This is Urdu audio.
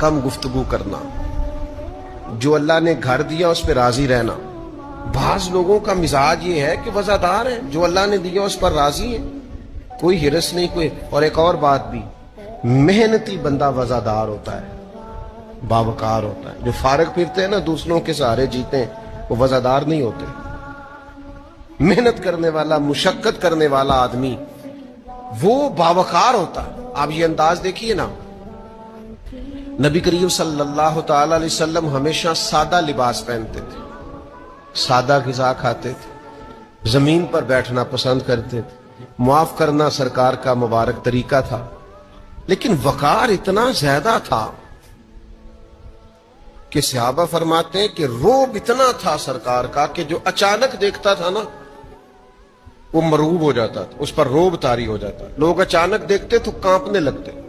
کم گفتگو کرنا، جو اللہ نے گھر دیا اس پہ راضی رہنا۔ بعض لوگوں کا مزاج یہ ہے کہ وفادار ہیں، جو اللہ نے دیا اس پر راضی ہیں، کوئی ہرس نہیں کوئی۔ اور ایک اور بات بھی، محنتی بندہ وفادار ہوتا ہے، باوقار ہوتا ہے۔ جو فارغ پھرتے ہیں نا، دوسروں کے سہارے جیتے ہیں، وہ وفادار نہیں ہوتے۔ محنت کرنے والا، مشقت کرنے والا آدمی وہ باوقار ہوتا ہے۔ آپ یہ انداز دیکھیے نا، نبی کریم صلی اللہ تعالی علیہ وسلم ہمیشہ سادہ لباس پہنتے تھے، سادہ غذا کھاتے تھے، زمین پر بیٹھنا پسند کرتے تھے، معاف کرنا سرکار کا مبارک طریقہ تھا، لیکن وقار اتنا زیادہ تھا کہ صحابہ فرماتے ہیں کہ روب اتنا تھا سرکار کا کہ جو اچانک دیکھتا تھا نا وہ مرعوب ہو جاتا تھا، اس پر روب طاری ہو جاتا۔ لوگ اچانک دیکھتے تو کانپنے لگتے۔